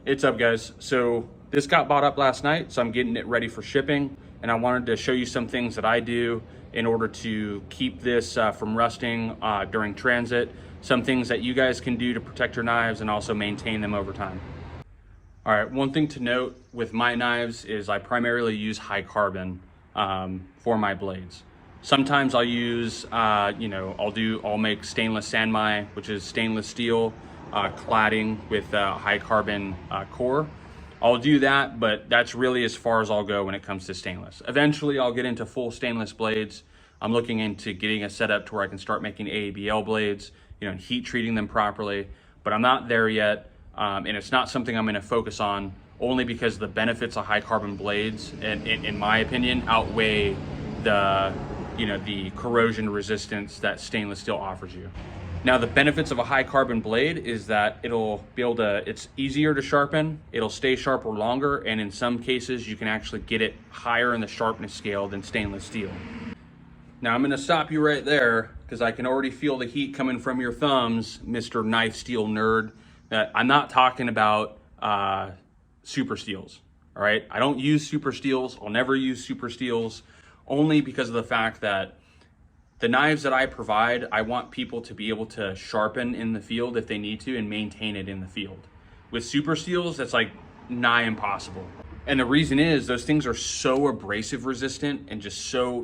It's up, guys. So this got bought up last night, so I'm getting it ready for shipping, and I wanted to show you some things that I do in order to keep this from rusting during transit, some things that you guys can do to protect your knives and also maintain them over time. All right, one thing to note with my knives is I primarily use high carbon for my blades. Sometimes I'll use, I'll make stainless sanmai, which is stainless steel cladding with high carbon core. I'll do that, but that's really as far as I'll go when it comes to stainless. Eventually I'll get into full stainless blades. I'm looking into getting a setup to where I can start making AABL blades, and heat treating them properly, but I'm not there yet. And it's not something I'm gonna focus on only because the benefits of high carbon blades, in my opinion, outweigh the corrosion resistance that stainless steel offers you. Now, the benefits of a high carbon blade is that it's easier to sharpen, it'll stay sharper longer, and in some cases you can actually get it higher in the sharpness scale than stainless steel. Now I'm gonna stop you right there because I can already feel the heat coming from your thumbs, Mr. Knife Steel Nerd. I'm not talking about super steels, all right? I don't use super steels, I'll never use super steels, only because of the fact that the knives that I provide, I want people to be able to sharpen in the field if they need to and maintain it in the field. With super steels, that's like nigh impossible. And the reason is those things are so abrasive resistant and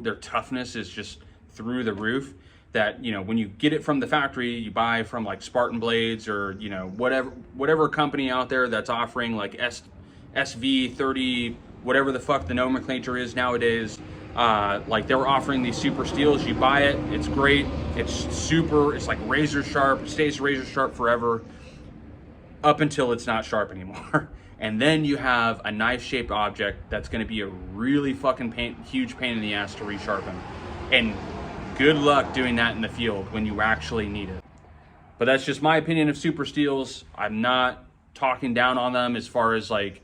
their toughness is just through the roof that, when you get it from the factory, you buy from like Spartan Blades or, whatever company out there that's offering like SV30, whatever the fuck the nomenclature is nowadays. Like they were offering these super steels, you buy it, it's great, it's like razor sharp, it stays razor sharp forever up until it's not sharp anymore. And then you have a knife shaped object that's gonna be a really fucking huge pain in the ass to resharpen. And good luck doing that in the field when you actually need it. But that's just my opinion of super steels. I'm not talking down on them as far as like,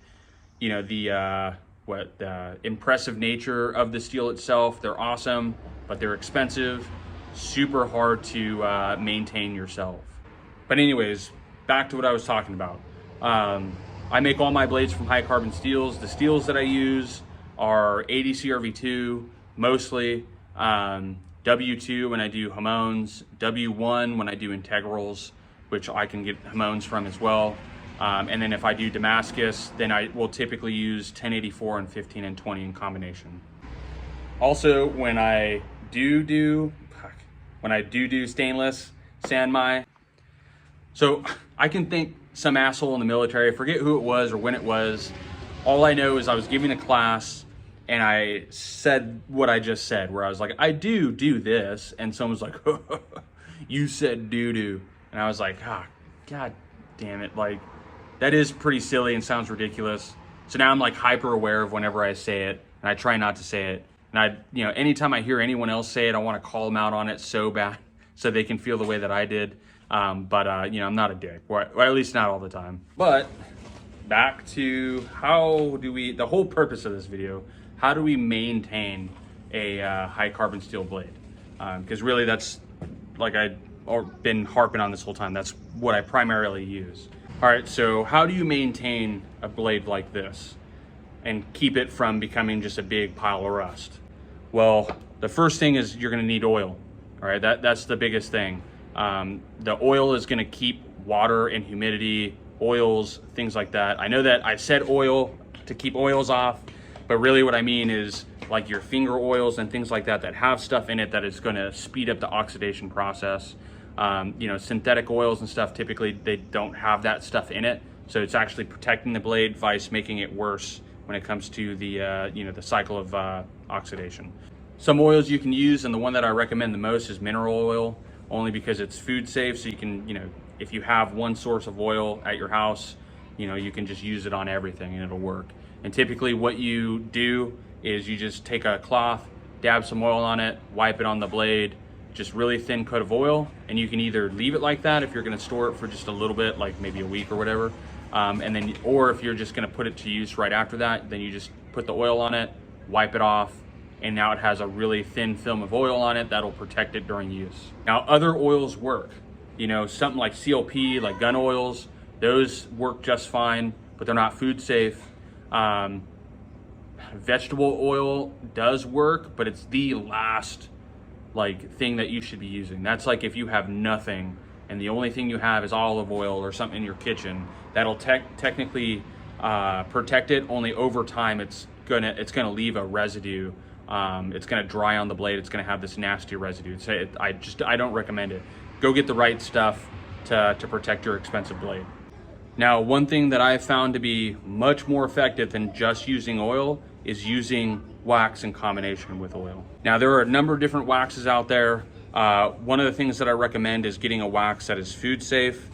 the impressive nature of the steel itself. They're awesome, but they're expensive, super hard to maintain yourself. But anyways, back to what I was talking about. I make all my blades from high carbon steels. The steels that I use are 80 CRV2 mostly, W2 when I do Hamones, W1 when I do integrals, which I can get Hamones from as well. And then if I do Damascus, then I will typically use 1084 and 15 and 20 in combination. Also, when I do stainless sanmai, so I can thank some asshole in the military, I forget who it was or when it was. All I know is I was giving a class and I said what I just said, where I was like, I do this. And someone was like, you said doo-doo. And I was like, God damn it. Like, that is pretty silly and sounds ridiculous. So now I'm like hyper aware of whenever I say it, and I try not to say it. And anytime I hear anyone else say it, I want to call them out on it so bad so they can feel the way that I did. I'm not a dick, or at least not all the time. But back to the whole purpose of this video, how do we maintain a high carbon steel blade? Because really that's like I've been harping on this whole time. That's what I primarily use. All right, so how do you maintain a blade like this and keep it from becoming just a big pile of rust? Well, the first thing is you're gonna need oil. All right, that's the biggest thing. The oil is gonna keep water and humidity, oils, things like that. I know that I said oil to keep oils off, but really what I mean is like your finger oils and things like that have stuff in it that is gonna speed up the oxidation process. Synthetic oils and stuff, typically they don't have that stuff in it. So it's actually protecting the blade, vice making it worse when it comes to the cycle of oxidation. Some oils you can use, and the one that I recommend the most is mineral oil, only because it's food safe. So you can, if you have one source of oil at your house, you can just use it on everything and it'll work. And typically what you do is you just take a cloth, dab some oil on it, wipe it on the blade, just really thin coat of oil, and you can either leave it like that if you're going to store it for just a little bit, like maybe a week or whatever, or if you're just going to put it to use right after that, then you just put the oil on it, wipe it off, and now it has a really thin film of oil on it that'll protect it during use. Now other oils work, something like CLP, like gun oils, those work just fine. but they're not food safe. Vegetable oil does work, but it's the last like thing that you should be using. That's like if you have nothing and the only thing you have is olive oil or something in your kitchen, that'll technically protect it. Only over time it's gonna leave a residue. It's gonna dry on the blade. It's gonna have this nasty residue. I don't recommend it. Go get the right stuff to protect your expensive blade. Now, one thing that I found to be much more effective than just using oil is using wax in combination with oil. Now, there are a number of different waxes out there. One of the things that I recommend is getting a wax that is food safe,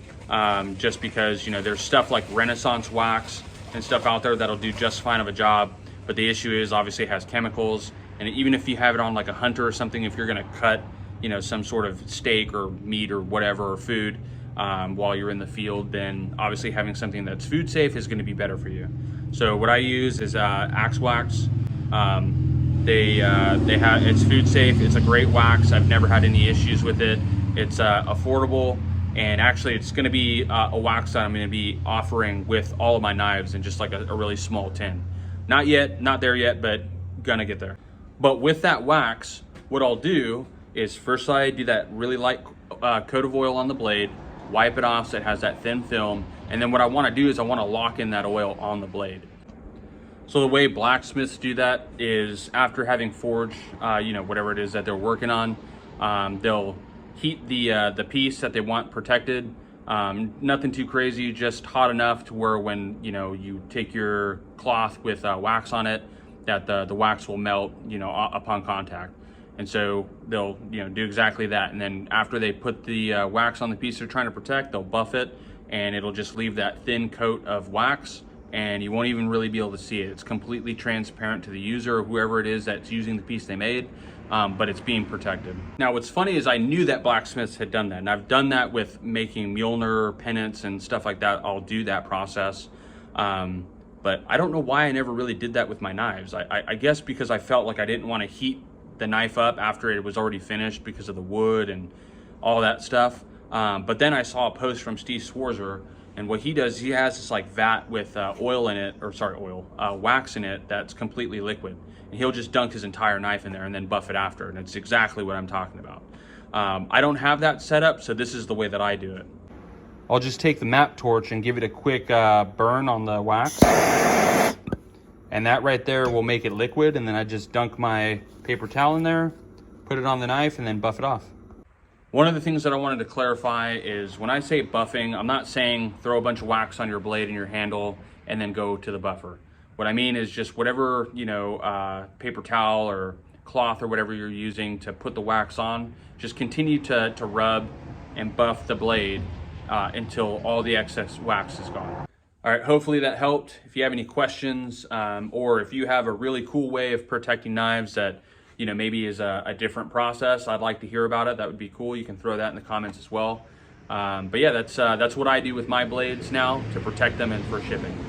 just because, you know, there's stuff like Renaissance wax and stuff out there that'll do just fine of a job. But the issue is obviously it has chemicals. And even if you have it on like a hunter or something, if you're gonna cut, you know, some sort of steak or meat or whatever, or food, while you're in the field, then obviously having something that's food safe is going to be better for you. So what I use is Axe Wax. It's food safe. It's a great wax. I've never had any issues with it. It's affordable, and actually it's going to be a wax that I'm going to be offering with all of my knives in just like a really small tin. Not yet, not there yet, but gonna get there. But with that wax, what I'll do is first I do that really light coat of oil on the blade, wipe it off so it has that thin film, and then what I want to do is I want to lock in that oil on the blade. So the way blacksmiths do that is after having forged, you know, whatever it is that they're working on, they'll heat the piece that they want protected. Nothing too crazy, just hot enough to where when, you know, you take your cloth with wax on it, that the wax will melt, you know, upon contact. And so they'll, you know, do exactly that. And then after they put the wax on the piece they're trying to protect, they'll buff it, and it'll just leave that thin coat of wax, and you won't even really be able to see it. It's completely transparent to the user or whoever it is that's using the piece they made, but it's being protected. Now, what's funny is I knew that blacksmiths had done that, and I've done that with making Mjolnir pennants and stuff like that. I'll do that process. But I don't know why I never really did that with my knives. I guess because I felt like I didn't want to heat the knife up after it was already finished because of the wood and all that stuff. But then I saw a post from Steve Swarzer, and what he does, he has this like vat with oil in it, or sorry, wax in it that's completely liquid. And he'll just dunk his entire knife in there and then buff it after. And it's exactly what I'm talking about. I don't have that set up, so this is the way that I do it. I'll just take the map torch and give it a quick burn on the wax. And that right there will make it liquid, and then I just dunk my paper towel in there, put it on the knife, and then buff it off. One of the things that I wanted to clarify is when I say buffing, I'm not saying throw a bunch of wax on your blade and your handle and then go to the buffer. What I mean is just whatever, you know, paper towel or cloth or whatever you're using to put the wax on, just continue to rub and buff the blade until all the excess wax is gone. All right, hopefully that helped. If you have any questions, or if you have a really cool way of protecting knives that, you know, maybe is a different process, I'd like to hear about it. That would be cool. You can throw that in the comments as well. But yeah, that's what I do with my blades now to protect them and for shipping.